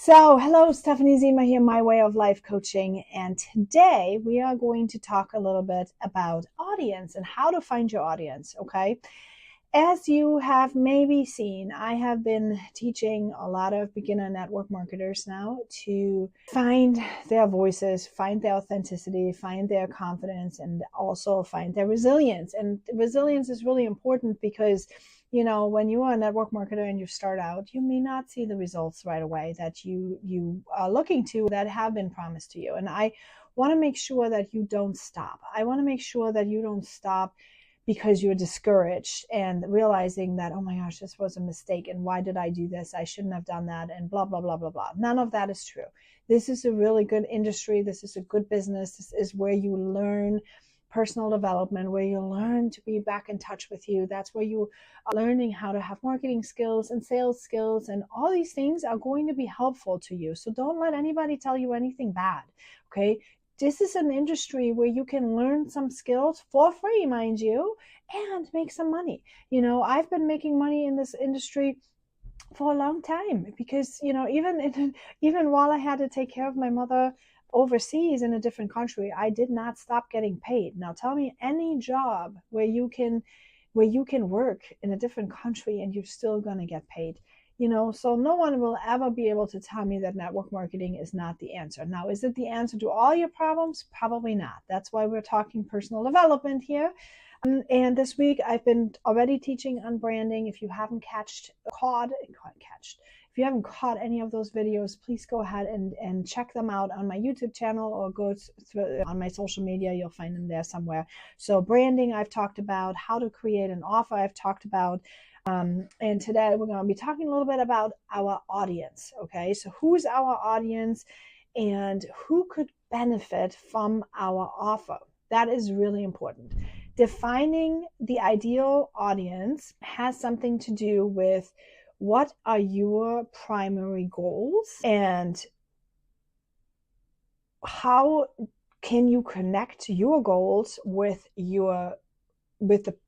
Hello, Stephanie Zima here, My Way of Life Coaching. And today we are going to talk a little bit about audience and how to find your audience. Okay. As you have maybe seen, I have been teaching a lot of beginner network marketers now to find their voices, find their authenticity, find their confidence, and also find their resilience. And resilience is really important because when you are a network marketer and you start out, you may not see the results right away that you are looking to that have been promised to you. And I want to make sure that you don't stop. I want to make sure that you don't stop because you're discouraged and realizing that, oh my gosh, this was a mistake. And why did I do this? I shouldn't have done that. And blah, blah, blah, blah, blah. None of that is true. This is a really good industry. This is a good business. This is where you learn personal development, where you learn to be back in touch with you. That's where you are learning how to have marketing skills and sales skills. And all these things are going to be helpful to you. So don't let anybody tell you anything bad. Okay. This is an industry where you can learn some skills for free, mind you, and make some money. I've been making money in this industry for a long time because, even while I had to take care of my mother overseas in a different country, I did not stop getting paid. Now tell me any job where you can work in a different country and you're still going to get paid. So no one will ever be able to tell me that network marketing is not the answer. Now, is it the answer to all your problems? Probably not. That's why we're talking personal development here. And this week I've been already teaching on branding. If you haven't if you haven't caught any of those videos, please go ahead and check them out on my YouTube channel or go through on my social media. You'll find them there somewhere. So branding, I've talked about. How to create an offer, I've talked about. And today we're going to be talking a little bit about our audience. Okay, so who's our audience and who could benefit from our offer? That is really important. Defining the ideal audience has something to do with what are your primary goals and how can you connect your goals with the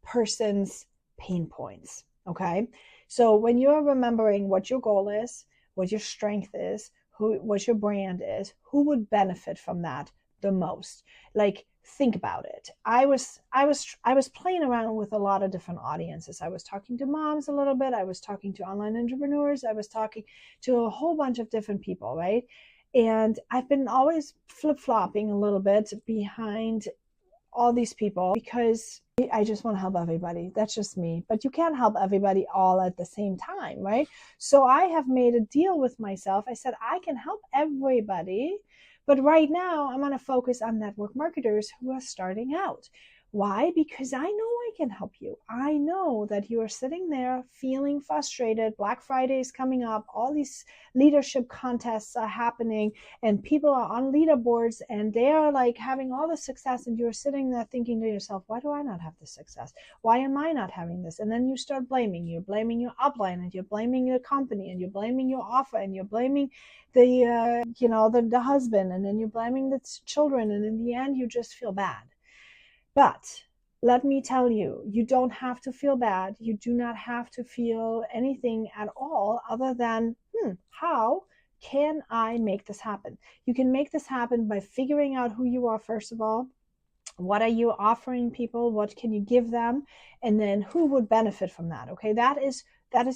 person's pain points. Okay. So when you're remembering what your goal is, what your strength is, what your brand is, who would benefit from that the most? Like, think about it. I was playing around with a lot of different audiences. I was talking to moms a little bit. I was talking to online entrepreneurs. I was talking to a whole bunch of different people, right? And I've been always flip-flopping a little bit behind all these people because I just want to help everybody. That's just me. But you can't help everybody all at the same time, right? So I have made a deal with myself. I said, I can help everybody, but right now I'm going to focus on network marketers who are starting out. Why? Because I know I can help you. I know that you are sitting there feeling frustrated. Black Friday is coming up. All these leadership contests are happening and people are on leaderboards and they are like having all the success. And you're sitting there thinking to yourself, why do I not have the success? Why am I not having this? And then you start blaming. You're blaming your upline and you're blaming the company and you're blaming your offer and you're blaming the husband and then you're blaming the children. And in the end, you just feel bad. But let me tell you, you don't have to feel bad. You do not have to feel anything at all other than, how can I make this happen? You can make this happen by figuring out who you are, first of all. What are you offering people? What can you give them? And then who would benefit from that? Okay, that is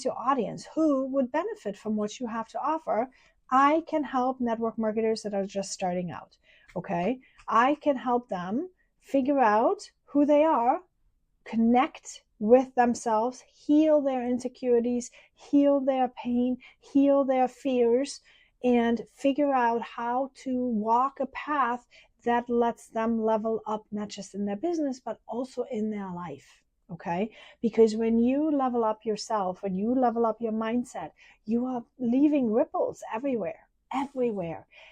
your audience. Who would benefit from what you have to offer? I can help network marketers that are just starting out. Okay, I can help them figure out who they are, connect with themselves, heal their insecurities, heal their pain, heal their fears, and figure out how to walk a path that lets them level up, not just in their business, but also in their life. Okay? Because when you level up yourself, when you level up your mindset, you are leaving ripples everywhere.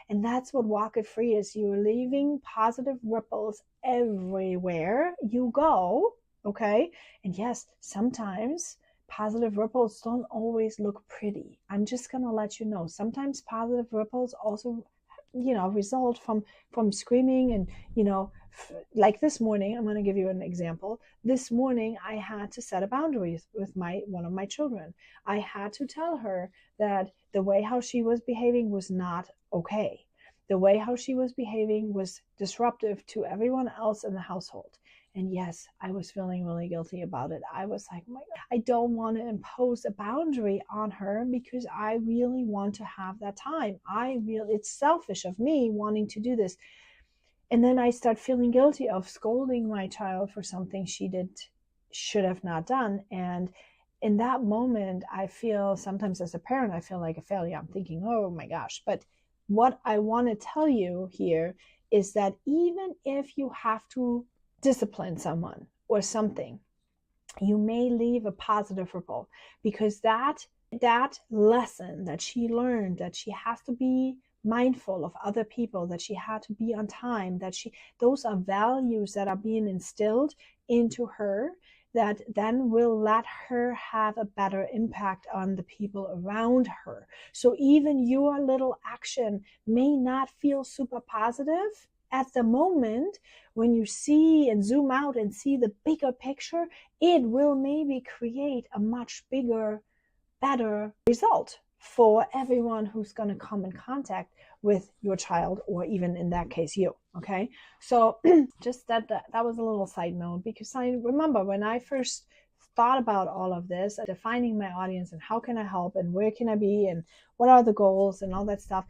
And that's what Walk It Free is. You're leaving positive ripples everywhere you go. Okay. And yes, sometimes positive ripples don't always look pretty. I'm just going to let you know. Sometimes positive ripples also result from screaming and, like this morning, I'm going to give you an example. This morning, I had to set a boundary with one of my children. I had to tell her that the way how she was behaving was not okay. The way how she was behaving was disruptive to everyone else in the household. And yes, I was feeling really guilty about it. I was like, oh my God, I don't want to impose a boundary on her because I really want to have that time. It's selfish of me wanting to do this. And then I start feeling guilty of scolding my child for something should have not done. And in that moment, I feel sometimes as a parent, I feel like a failure. I'm thinking, oh my gosh. But what I want to tell you here is that even if you have to discipline someone or something, you may leave a positive ripple, because that lesson that she learned, that she has to be mindful of other people, that she had to be on time, those are values that are being instilled into her that then will let her have a better impact on the people around her. So even your little action may not feel super positive at the moment. When you see and zoom out and see the bigger picture, it will maybe create a much bigger, better result for everyone who's going to come in contact with your child, or even in that case you. Okay, so just that was a little side note, because I remember when I first thought about all of this, defining my audience and how can I help and where can I be and what are the goals and all that stuff,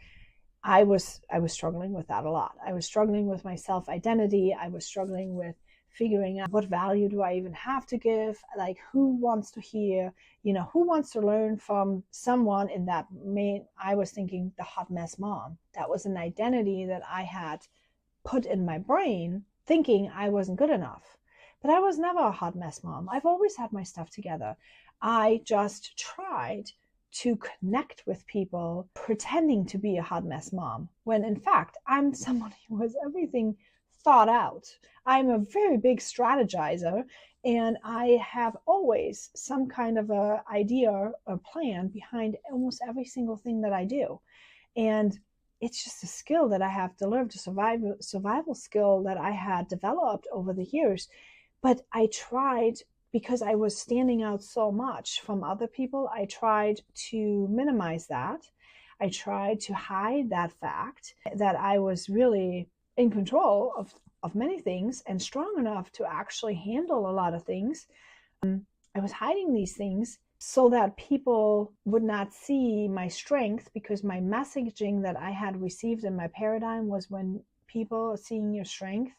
I was struggling with that a lot. I was struggling with my self-identity. I was struggling with figuring out what value do I even have to give? Like, who wants to hear, who wants to learn from someone in that I was thinking the hot mess mom. That was an identity that I had put in my brain, thinking I wasn't good enough. But I was never a hot mess mom. I've always had my stuff together. I just tried to connect with people pretending to be a hot mess mom, when in fact I'm someone who has everything thought out. I'm a very big strategizer, and I have always some kind of a idea or plan behind almost every single thing that I do. And it's just a skill that I have developed, a survival skill that I had developed over the years. But I tried, because I was standing out so much from other people, I tried to minimize that. I tried to hide that fact that I was really in control of many things and strong enough to actually handle a lot of things. I was hiding these things so that people would not see my strength, because my messaging that I had received in my paradigm was, when people are seeing your strength,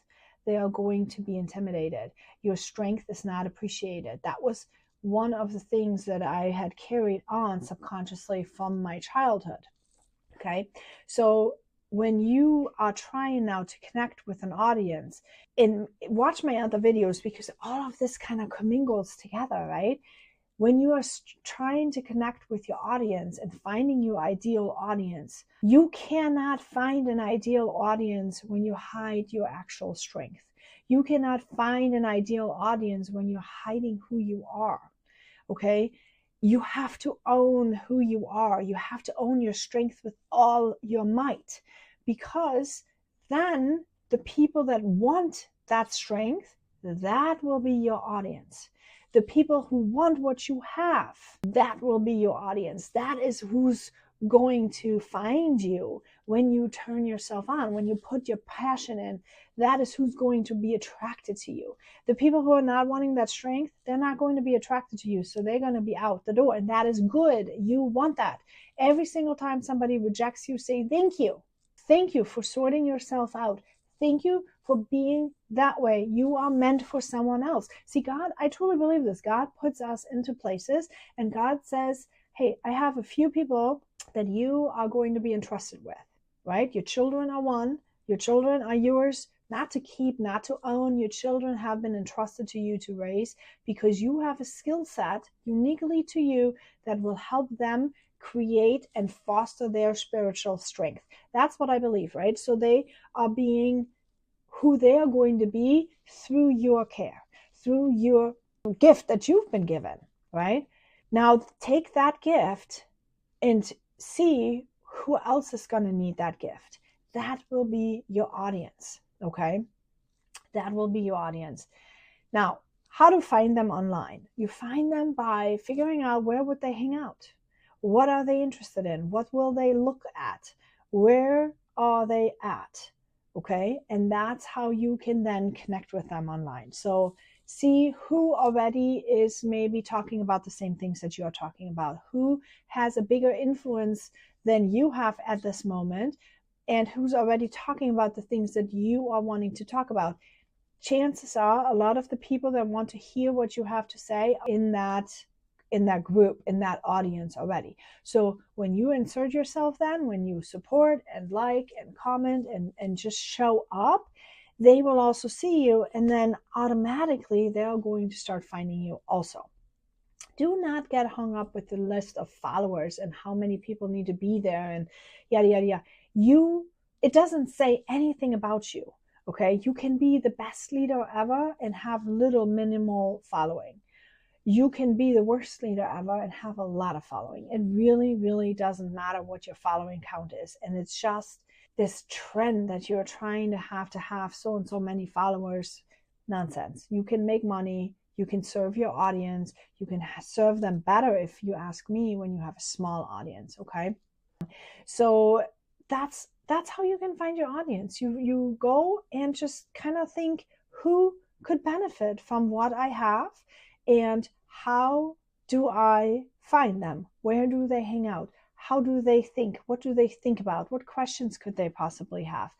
they are going to be intimidated. Your strength is not appreciated. That was one of the things that I had carried on subconsciously from my childhood. Okay, so when you are trying now to connect with an audience, and watch my other videos, because all of this kind of commingles together, right? When you are trying to connect with your audience and finding your ideal audience, you cannot find an ideal audience when you hide your actual strength. You cannot find an ideal audience when you're hiding who you are. Okay? You have to own who you are. You have to own your strength with all your might, because then the people that want that strength, that will be your audience. The people who want what you have, that will be your audience. That is who's going to find you when you turn yourself on, when you put your passion in. That is who's going to be attracted to you. The people who are not wanting that strength, they're not going to be attracted to you. So they're going to be out the door. And that is good. You want that. Every single time somebody rejects you, say thank you. Thank you for sorting yourself out. Thank you for being that way. You are meant for someone else. See, God, I truly believe this. God puts us into places, and God says, hey, I have a few people that you are going to be entrusted with, right? Your children are one. Your children are yours, not to keep, not to own. Your children have been entrusted to you to raise, because you have a skill set uniquely to you that will help them create and foster their spiritual strength. That's what I believe, right? So they are being who they are going to be through your care, through your gift that you've been given, right? Now take that gift and see who else is going to need that gift. that will be your audience. Okay, that will be your audience. Now, how to find them online? You find them by figuring out where would they hang out, what are they interested in, what will they look at, where are they at. Okay, and that's how you can then connect with them online. So see who already is maybe talking about the same things that you are talking about, who has a bigger influence than you have at this moment, and who's already talking about the things that you are wanting to talk about. Chances are a lot of the people that want to hear what you have to say in that group, in that audience already. So when you insert yourself, then when you support and like and comment and just show up, they will also see you, and then automatically they're going to start finding you also. Do not get hung up with the list of followers and how many people need to be there and yada yada yada. It doesn't say anything about you. Okay, you can be the best leader ever and have little minimal following. You can be the worst leader ever and have a lot of following. It really, really doesn't matter what your following count is. And it's just this trend that you're trying to have so and so many followers. Nonsense. You can make money. You can serve your audience. You can serve them better, if you ask me, when you have a small audience. Okay, so that's how you can find your audience. You go and just kind of think, who could benefit from what I have, and how do I find them? Where do they hang out? How do they think? What do they think about? What questions could they possibly have?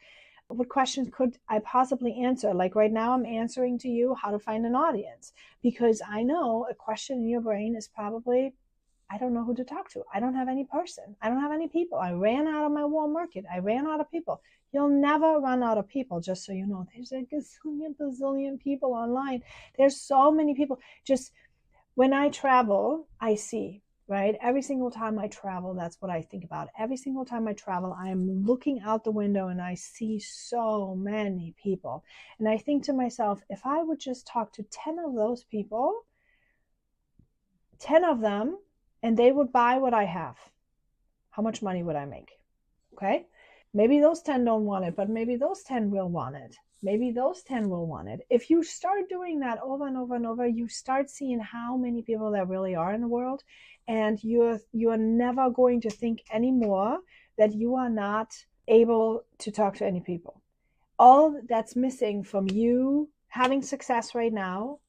What questions could I possibly answer? Like right now, I'm answering to you how to find an audience, because I know a question in your brain is probably, I don't know who to talk to. I don't have any person. I don't have any people. I ran out of my warm market. I ran out of people. You'll never run out of people, just so you know. There's a bazillion people online. There's so many people. Just when I travel, I see, right? Every single time I travel, that's what I think about. Every single time I travel, I'm looking out the window and I see so many people. And I think to myself, if I would just talk to 10 of those people, 10 of them, and they would buy what I have, how much money would I make? Okay, maybe those 10 don't want it, but maybe those 10 will want it. Maybe those 10 will want it. If you start doing that over and over and over, you start seeing how many people there really are in the world, and you're never going to think anymore that you are not able to talk to any people. All that's missing from you having success right now,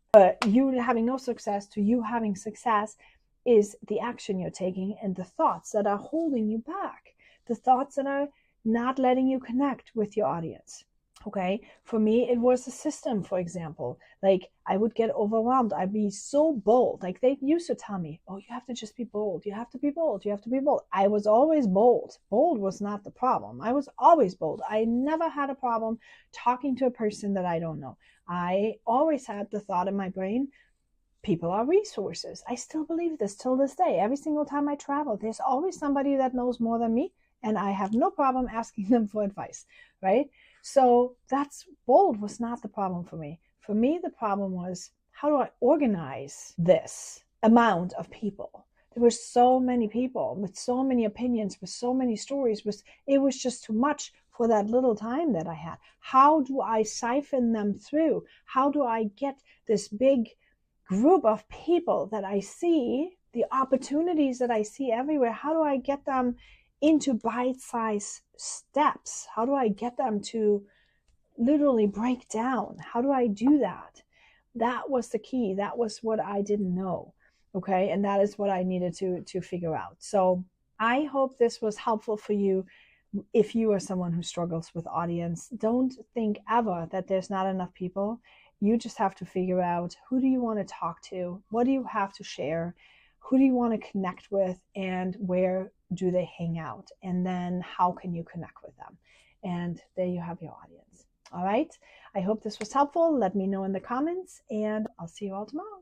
you having no success to you having success, is the action you're taking and the thoughts that are holding you back, the thoughts that are not letting you connect with your audience. Okay, for me, it was a system. For example, like I would get overwhelmed. I'd be so bold. Like they used to tell me, oh, you have to just be bold. You have to be bold. You have to be bold. I was always bold. Bold was not the problem. I was always bold. I never had a problem talking to a person that I don't know. I always had the thought in my brain, people are resources. I still believe this till this day. Every single time I travel, there's always somebody that knows more than me, and I have no problem asking them for advice, right? So that's bold was not the problem for me. For me, the problem was, how do I organize this amount of people? There were so many people with so many opinions, with so many stories. It was just too much for that little time that I had. How do I siphon them through? How do I get this big group of people that I see, the opportunities that I see everywhere, how do I get them into bite-sized steps? How do I get them to literally break down? How do I do that? That was the key. That was what I didn't know. Okay, and that is what I needed to figure out. So I hope this was helpful for you. If you are someone who struggles with audience, don't think ever that there's not enough people. You just have to figure out, who do you want to talk to? What do you have to share? Who do you want to connect with? And where do they hang out? And then how can you connect with them? And there you have your audience. All right. I hope this was helpful. Let me know in the comments, and I'll see you all tomorrow.